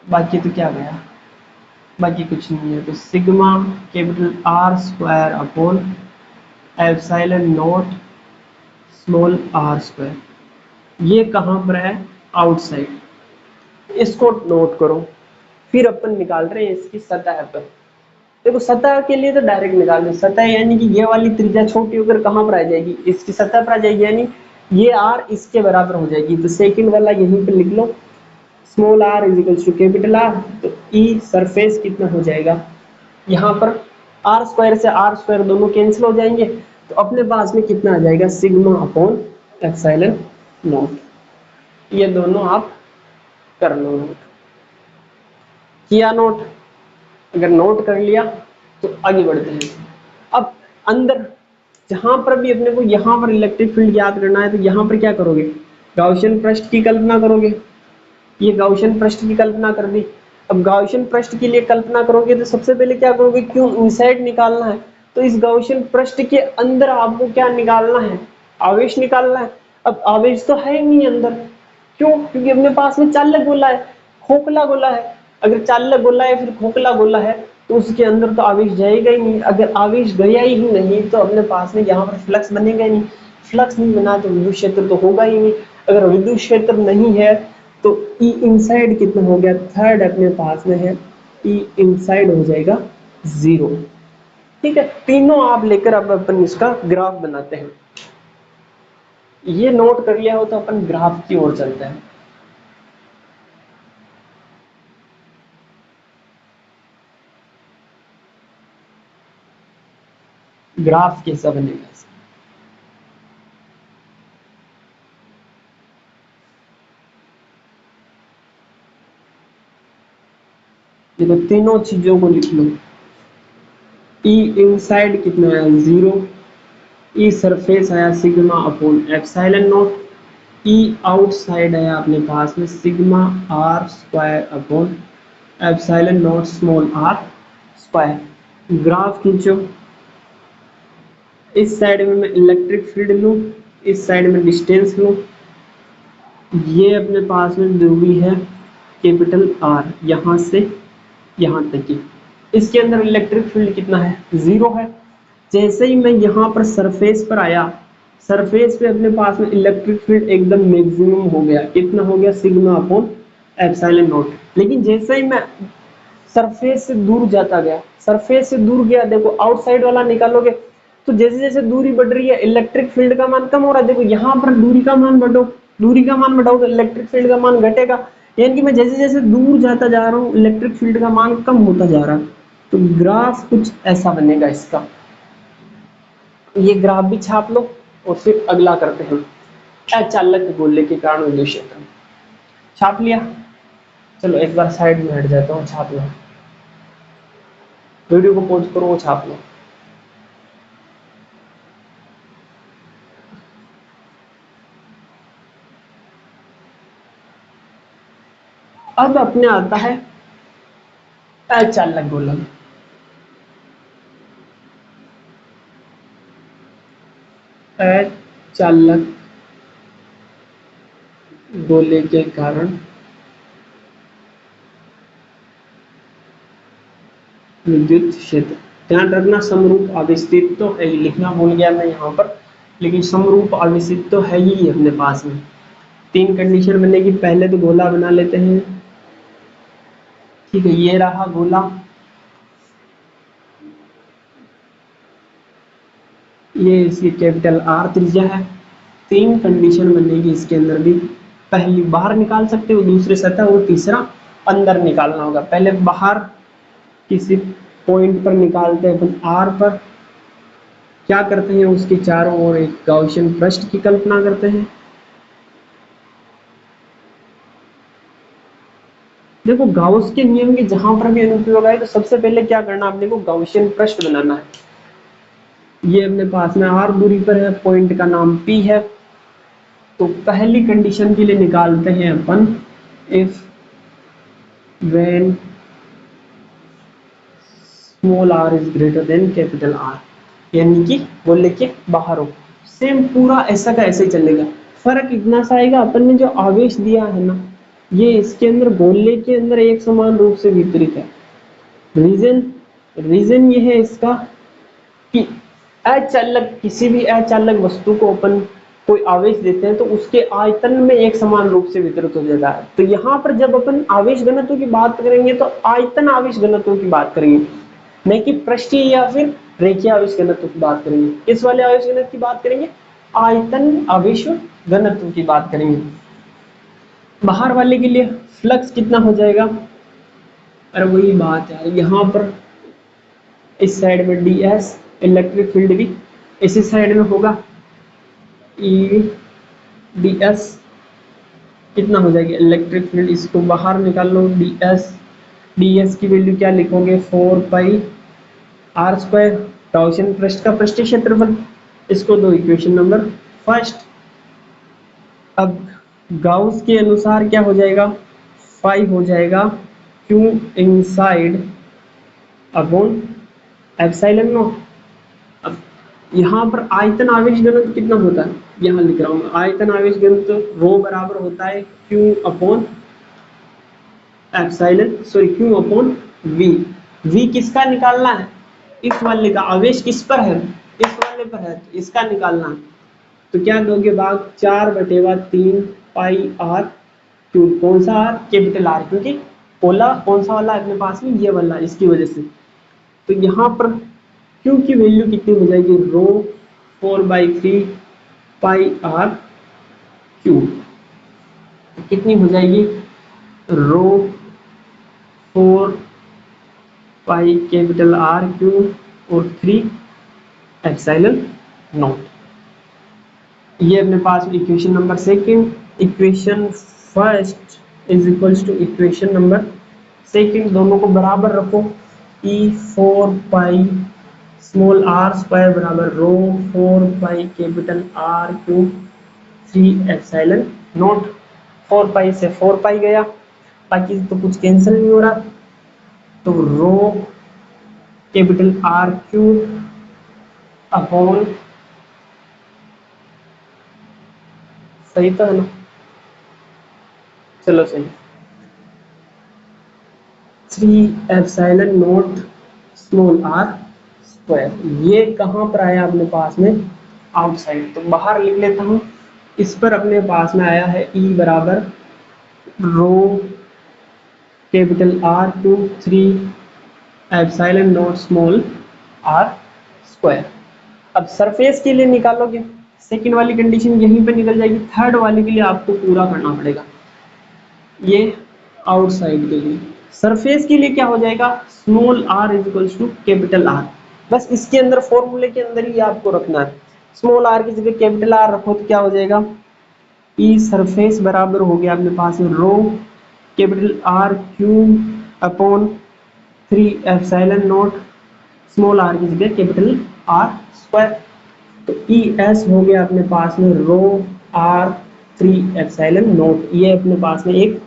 बाकी तो क्या गया, बाकी कुछ नहीं है। तो sigma capital are square upon epsilon not small are square. ये कहाँ पर है, आउटसाइड, इसको नोट करो। फिर अपन निकाल रहे हैं इसकी सतह पर। देखो सतह के लिए तो डायरेक्ट निकाल दो, सतह यानी कि ये वाली त्रिज्या छोटी होकर कहाँ पर आ जाएगी, इसकी सतह पर आ जाएगी, यानी ये आर इसके बराबर हो जाएगी। तो सेकंड वाला यहीं पे लिख लो, small are is equal to capital r. तो ई सरफेस कितना हो जाएगा, यहाँ पर आर स्क्वायर से आर स्क्वायर दोनों कैंसिल हो जाएंगे। तो अपने पास में कितना आ जाएगा, सिग्मा अपॉन एप्सिलॉन नॉट। ये दोनों आप कर लो नोट, किया नोट, अगर नोट कर लिया तो आगे बढ़ते हैं। अब अंदर जहां पर भी अपने को यहाँ पर इलेक्ट्रिक फील्ड याद करना है तो यहाँ पर क्या करोगे, गाउसियन पृष्ठ की कल्पना करोगे। ये गाउसियन पृष्ठ की कल्पना कर दी। अब गाउसियन पृष्ठ के लिए कल्पना करोगे तो सबसे पहले क्या करोगे, क्यों इनसाइड निकालना है। तो इस गाउसियन पृष्ठ के अंदर आपको क्या निकालना है, आवेश निकालना है। अब आवेश तो है ही नहीं अंदर, क्यों, क्योंकि अपने पास में चालक गोला है, खोखला गोला है। अगर चालक गोला है फिर खोखला गोला है तो उसके अंदर तो आवेश जाएगा ही नहीं। अगर आवेश गया ही नहीं तो अपने पास में यहाँ पर फ्लक्स बनेगा ही नहीं। फ्लक्स नहीं बना तो विद्युत क्षेत्र तो होगा ही नहीं। अगर विद्युत क्षेत्र नहीं है तो ई इनसाइड कितना हो गया, थर्ड अपने पास में है, ई इनसाइड हो जाएगा 0। ठीक है, तीनों आप लेकर अब अपन इसका ग्राफ बनाते हैं। ये नोट कर लिया हो तो अपन ग्राफ की ओर चलते हैं। ग्राफ कैसा बनेगा इसका? देखो तीनों चीजों को लिख लो। ई इनसाइड कितना है 0, ई सरफेस आया sigma upon epsilon not, E outside आया अपने पास में sigma R square upon epsilon not small are square. Graph खींचो। इस साइड में मैं इलेक्ट्रिक फील्ड लूँ, इस साइड में डिस्टेंस लूँ। ये अपने पास में दूरी है कैपिटल आर, यहाँ से यहाँ तक की। इसके अंदर इलेक्ट्रिक फील्ड कितना है 0 है। जैसे ही मैं यहाँ पर सरफेस पर आया, सरफेस पे अपने पास में इलेक्ट्रिक फील्ड एकदम मैक्सिमम हो गया। कितना हो गया सिग्मा अपॉन एप्सिलॉन नॉट। लेकिन जैसे ही मैं सरफेस से दूर जाता गया, सरफेस से दूर गया, देखो आउटसाइड वाला निकालोगे तो जैसे जैसे दूरी बढ़ रही है इलेक्ट्रिक फील्ड का मान कम हो रहा है। देखो यहाँ पर दूरी का मान बढ़ो, दूरी का मान बढ़ाओ तो इलेक्ट्रिक फील्ड का मान घटेगा। यानी कि मैं जैसे जैसे दूर जाता जा रहा हूँ इलेक्ट्रिक फील्ड का मान कम होता जा रहा है। तो ग्राफ कुछ ऐसा बनेगा इसका। ये ग्राफ भी छाप लो और फिर अगला करते हैं। अचालक गोले के कारण विद्युत क्षेत्र छाप लिया। चलो एक बार साइड में हट जाता हूँ, छाप लो। वीडियो को पॉज करो, वो छाप लो। अब अपने आता है अचालक गोलक। अचालक गोले के कारण विद्युत क्षेत्र। ध्यान रखना समरूप आवेशित तो है, लिखना भूल गया मैं यहाँ पर, लेकिन समरूप आवेशित तो है ही अपने पास में। तीन कंडीशन बनेगी। पहले तो गोला बना लेते हैं। ठीक है, ये रहा गोला। ये इसकी कैपिटल आर त्रिज्या है। तीन कंडीशन बनेगी इसके अंदर भी। पहली बाहर निकाल सकते हो, दूसरे सतह, और तीसरा अंदर निकालना होगा। पहले बाहर किसी पॉइंट पर निकालते हैं अपन आर पर। क्या करते हैं, उसके चारों ओर एक गाउसियन पृष्ठ की कल्पना करते हैं। देखो गाउस के नियम के जहां पर भी अनुप्रयोग आए तो सबसे पहले क्या करना, आपने को गाउसियन पृष्ठ बनाना है। ये अपने पास में आर दूरी पर है, पॉइंट का नाम पी है। तो पहली कंडीशन के लिए निकालते हैं अपन if when small are is greater than capital are, यानी कि गोले के बाहर हो। सेम पूरा ऐसा का ऐसे ही चलेगा। फर्क इतना सा आएगा, अपन ने जो आवेश दिया है ना, ये इसके अंदर गोले के अंदर एक समान रूप से वितरित है। रीजन रीजन ये है इसका कि अचालक, किसी भी अचालक वस्तु को अपन कोई आवेश देते हैं तो उसके आयतन में एक समान रूप से वितरित हो जाता है। तो यहाँ पर जब अपन आवेश घनत्व की बात करेंगे तो आयतन आवेश घनत्व की बात करेंगे, नहीं कि पृष्ठीय या फिर रेखीय आवेश घनत्व की बात करेंगे। किस वाले आवेश घनत्व की बात करेंगे, आयतन आवेश घनत्व की बात करेंगे। बाहर वाले के लिए फ्लक्स कितना हो जाएगा, अरे वही बात है यहाँ पर इस साइड में डी एस, इलेक्ट्रिक फील्ड भी इसी साइड में होगा। ई डी एस कितना हो जाएगी इलेक्ट्रिक फील्ड, इसको बाहर निकाल लो। डी एस की वैल्यू क्या लिखोगे 4 पाई आर स्क्वायर, गाउसियन पृष्ठ का पृष्ठीय क्षेत्रफल। इसको दो इक्वेशन नंबर फर्स्ट। अब गाउस के अनुसार क्या हो जाएगा, 5 हो जाएगा Q inside upon epsilon not. अब यहाँ पर आयतन आवेश घनत्व कितना होता है, यहाँ लिख रहा हूँ आयतन आवेश घनत्व रो बराबर होता है Q upon epsilon, sorry Q upon V. V किसका निकालना है, इस वाले का। आवेश किस पर है, इस वाले पर है, तो इसका निकालना है। तो क्या दोगे भाग 4/3 पाई आर क्यूब। कौन सा आर, कैपिटल आर, क्योंकि पोला कौन सा वाला अपने पास में, ये वाला, इसकी वजह से। तो यहाँ पर क्यू की वैल्यू कितनी हो जाएगी, रो 4/3 पाई आर क्यूब। कितनी हो जाएगी, rho 4 pi capital are cube और 3 एप्सिलॉन नॉट। ये अपने पास में equation number second. Equation first is equals to equation number second, दोनों को बराबर रखो। E 4 pi small are square बराबर rho 4 pi capital are cube 3 epsilon naught. 4 pi से 4 पाई गया, बाकी तो कुछ कैंसिल नहीं हो रहा, तो rho capital are cube upon, सही तो है ना, चलो सही, 3 epsilon not small are square. ये कहाँ पर आया अपने पास में, आउटसाइड, तो बाहर लिख लेता हूँ। इस पर अपने पास में आया है ई बराबर rho capital are cube 3 epsilon not small are square. अब सरफेस के लिए निकालोगे, सेकंड वाली कंडीशन यहीं पे निकल जाएगी, थर्ड वाले के लिए आपको पूरा करना पड़ेगा। ये आउटसाइड के लिए, सरफेस के लिए क्या हो जाएगा, small are is equals to capital R. बस इसके अंदर, फॉर्मूले के अंदर ही आपको रखना है। स्मॉल आर की जगह कैपिटल आर रखो तो क्या हो जाएगा, ई सरफेस बराबर हो गया अपने पास में rho capital are cube upon 3 epsilon not small r की जगह कैपिटल आर स्क्वायर। तो ई एस हो गया अपने पास में रो आर 3 एप्सिलॉन नॉट। ये अपने पास में एक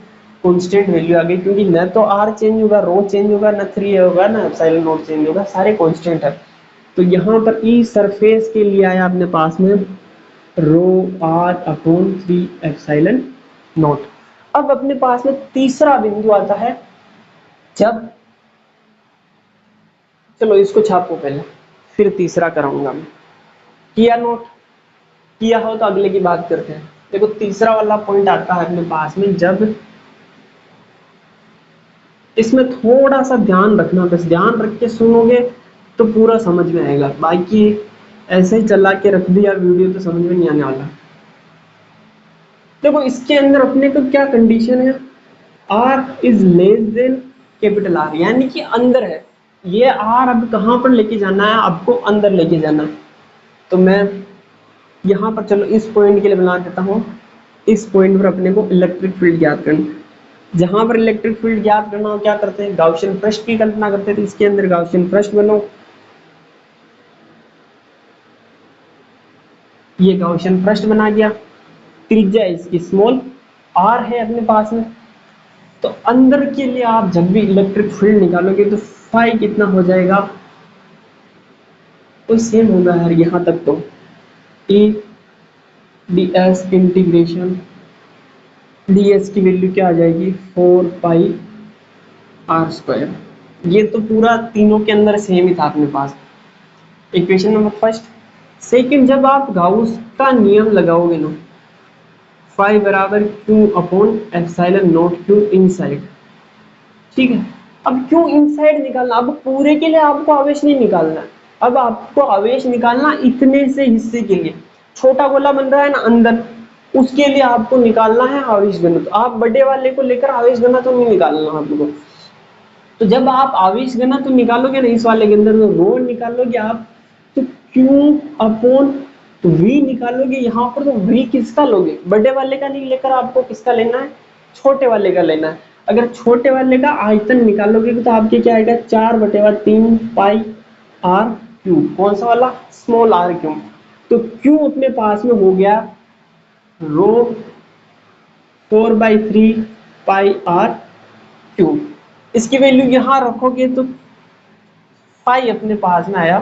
कांस्टेंट वैल्यू आ गई, क्योंकि न तो आर चेंज होगा, रो चेंज होगा, न 3 होगा, न एप्सिलॉन नॉट चेंज होगा, सारे कांस्टेंट है। तो यहाँ पर ई सरफेस के लिए आया अपने पास में रो आर अपॉन 3 एप्सिलॉन नॉट। अब अपने पास में तीसरा बिंदु आता है, जब, चलो इसको छापो पहले, फिर तीसरा कराऊंगा मैं। किया नोट, किया हो तो अगले की बात करते हैं। देखो तीसरा वाला पॉइंट आता है अपने पास में, जब, इसमें थोड़ा सा ध्यान रखना, बस ध्यान रख के सुनोगे तो पूरा समझ में आएगा, बाकी ऐसे ही चला के रख दिया वीडियो तो समझ में नहीं आने वाला। देखो इसके अंदर अपने को क्या कंडीशन है, R is less than capital are, यानी कि अंदर है। ये आर अब कहां पर लेके जाना है, आपको अंदर लेके जाना है। तो मैं यहां पर, चलो इस पॉइंट के लिए बना देता हूं। इस पॉइंट पर अपने को इलेक्ट्रिक फील्ड ज्ञात करना, जहां पर इलेक्ट्रिक फील्ड ज्ञात करना हो क्या करते हैं, गाउसियन पृष्ठ की कल्पना करते हैं। तो इसके अंदर गाउसियन पृष्ठ बनो, ये गाउसियन पृष्ठ बना गया, त्रिज्या इसकी स्मॉल आर है अपने पास में। तो अंदर के लिए आप जब भी इलेक्ट्रिक फील्ड निकालोगे तो फाई कितना हो जाएगा, तो सेम होगा यार यहां तक। तो E D S integration d S की वैल्यू क्या आ जाएगी, 4 पाई आर स्क्वायर। ये तो पूरा तीनों के अंदर सेम ही था अपने पास, इक्वेशन नंबर फर्स्ट। सेकंड, जब आप गाउस का नियम लगाओगे ना, फाई बराबर Q upon epsilon not Q inside, ठीक है। अब क्यों इनसाइड निकालना, अब पूरे के लिए आपको आवेश नहीं निकालना, अब आपको आवेश निकालना इतने से हिस्से के लिए। छोटा गोला बन रहा है ना अंदर, उसके लिए आपको निकालना है आवेश घनत्व। आप बड़े वाले को लेकर आवेश घनत्व नहीं निकालना आपको। तो जब आप आवेश घनत्व निकालोगे ना इस वाले के अंदर, तो रो निकालोगे आप, तो क्यू अपॉन वी निकालोगे यहाँ पर। तो वी किसका लोगे, बड़े वाले का नहीं लेकर आपको किसका लेना है, छोटे वाले का लेना है। अगर छोटे वाले का आयतन निकालोगे तो आपके क्या आएगा, 4/3 पाई आर क्यूब। कौन सा वाला, स्मॉल आर क्यूब। तो क्यू अपने पास में हो गया रो 4/3 पाई आर क्यूब। इसकी वैल्यू यहां रखोगे तो पाई अपने पास में आया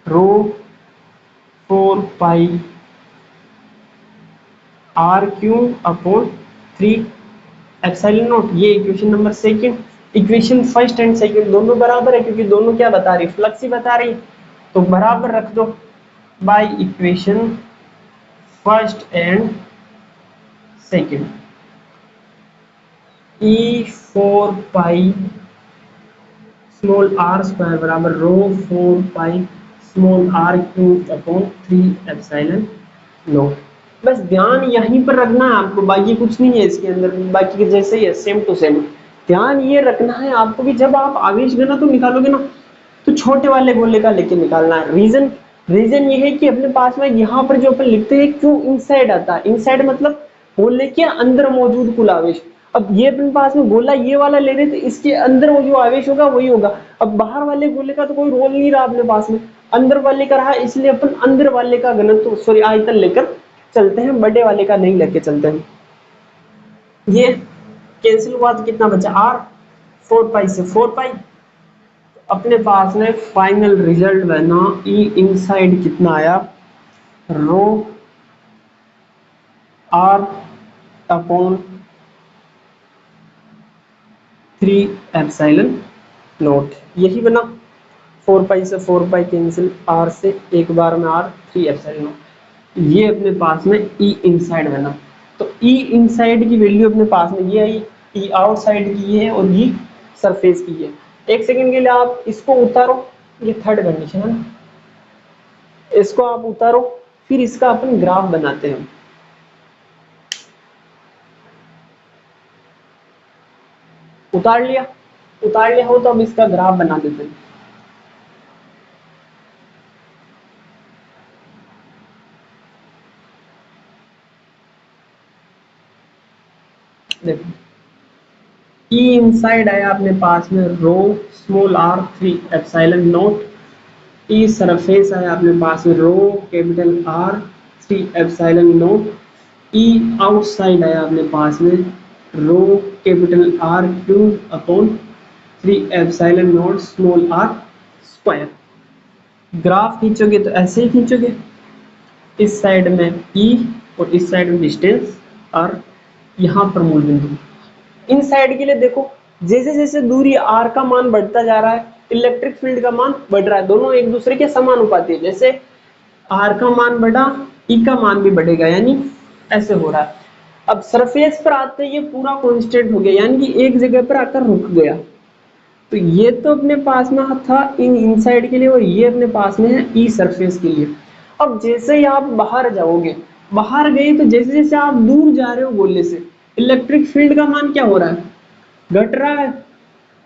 rho 4 pi r cube upon 3 epsilon not. ये equation number second. Equation first and second दोनों बराबर है, क्योंकि दोनों क्या बता रही, फ्लक्स ही बता रही, तो बराबर रख दो by equation first and second. E 4 pi small are square बराबर rho 4 pi small are cube upon 3 epsilon naught. बस ध्यान यहीं पर रखना है आपको, बाकी कुछ नहीं है इसके अंदर, बाकी के जैसे ही है सेम टू सेम। ध्यान ये रखना है आपको कि जब आप आवेश घनत्व तो निकालोगे ना, तो छोटे वाले गोले का लेके निकालना है। रीजन, रीजन ये है कि अपने पास में यहाँ पर जो अपन लिखते हैं क्यू इनसाइड आता है, इनसाइड मतलब गोले के अंदर मौजूद कुल आवेश। अब ये अपने पास में गोला ये वाला ले रहे थे, इसके अंदर वो जो आवेश होगा वही होगा। अब बाहर वाले गोले का तो कोई रोल नहीं रहा अपने पास में, अंदर वाले का रहा, इसलिए अपन अंदर वाले का घनत्व सॉरी आयतन लेकर चलते हैं, बड़े वाले का नहीं लेके चलते हैं। ये कैंसिल हुआ तो कितना बचा r, 4 पाई से 4 पाई। अपने पास में फाइनल रिजल्ट बना ई इनसाइड कितना आया, रो r अपॉन 3 एप्सिलॉन नॉट, यही बना। 4 पाई से 4 पाई कैंसिल, r से एक बार में r, 3 एप्सिलॉन नॉट। ये अपने पास में ई इनसाइड बना। तो ई इनसाइड की वैल्यू अपने पास में ये आई, ई आउटसाइड की ये है और ये सरफेस की है। एक सेकंड के लिए आप इसको उतारो, ये थर्ड कंडीशन है ना, इसको आप उतारो, फिर इसका अपन ग्राफ बनाते हैं। उतार लिया हो तो अब इसका ग्राफ बना देते हैं। देखो ई इनसाइड आया अपने पास में rho small r 3 epsilon not, E surface आया अपने पास में rho capital R 3 epsilon not, E outside आया अपने पास में rho capital R cube upon 3 epsilon not small r square. Graph खींचोगे तो ऐसे ही खींचोगे, इस साइड में E और इस साइड में डिस्टेंस और यहाँ पर मूल बिंदु। इन साइड के लिए देखो, जैसे जैसे दूरी r का मान बढ़ता जा रहा है, इलेक्ट्रिक फील्ड का मान बढ़ रहा है, दोनों एक दूसरे के समानुपाती है। जैसे r का मान बढ़ा, E का मान भी बढ़ेगा, यानी ऐसे हो रहा है। अब सरफेस पर आते ही ये पूरा कांस्टेंट हो गया, यानी कि एक जगह पर आकर रुक गया। तो ये तो अपने पास में था इन इनसाइड के लिए, और ये अपने पास में है ई सरफेस के लिए। अब जैसे ही आप बाहर जाओगे, बाहर गए तो जैसे जैसे आप दूर जा रहे हो गोले से, इलेक्ट्रिक फील्ड का मान क्या हो रहा है, घट रहा है।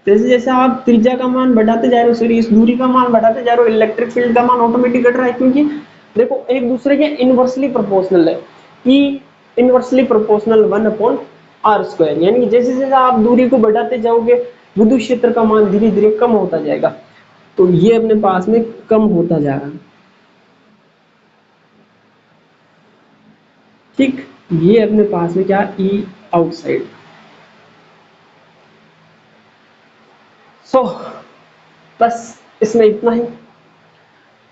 जैसे जैसे आप त्रिज्या का मान बढ़ाते जा रहे हो, सॉरी इस दूरी का मान बढ़ाते जा रहे हो, इलेक्ट्रिक फील्ड का मान ऑटोमेटिक घट रहा है, क्योंकि देखो एक दूसरे के इनवर्सली प्रोपोर्शनल है। ई इनवर्सली प्रोपोर्शनल 1/r², यानी कि जैसे जैसे आप दूरी को बढ़ाते जाओगे विद्युत क्षेत्र का मान धीरे धीरे कम होता जाएगा। तो ये अपने पास में कम होता जा रहा है। ठीक, ये अपने पास में क्या, ई आउटसाइड। बस इसमें इतना ही।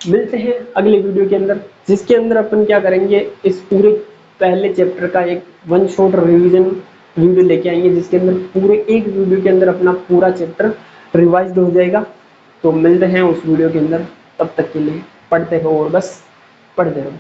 मिलते हैं अगले वीडियो के अंदर, जिसके अंदर अपन क्या करेंगे, इस पूरे पहले चैप्टर का एक वन शॉट रिवीजन वीडियो लेके आएंगे, जिसके अंदर पूरे एक वीडियो के अंदर अपना पूरा चैप्टर रिवाइज्ड हो जाएगा। तो मिलते हैं उस वीडियो के अंदर, तब तक के लिए पढ़ते रहो और बस पढ़ते रहो।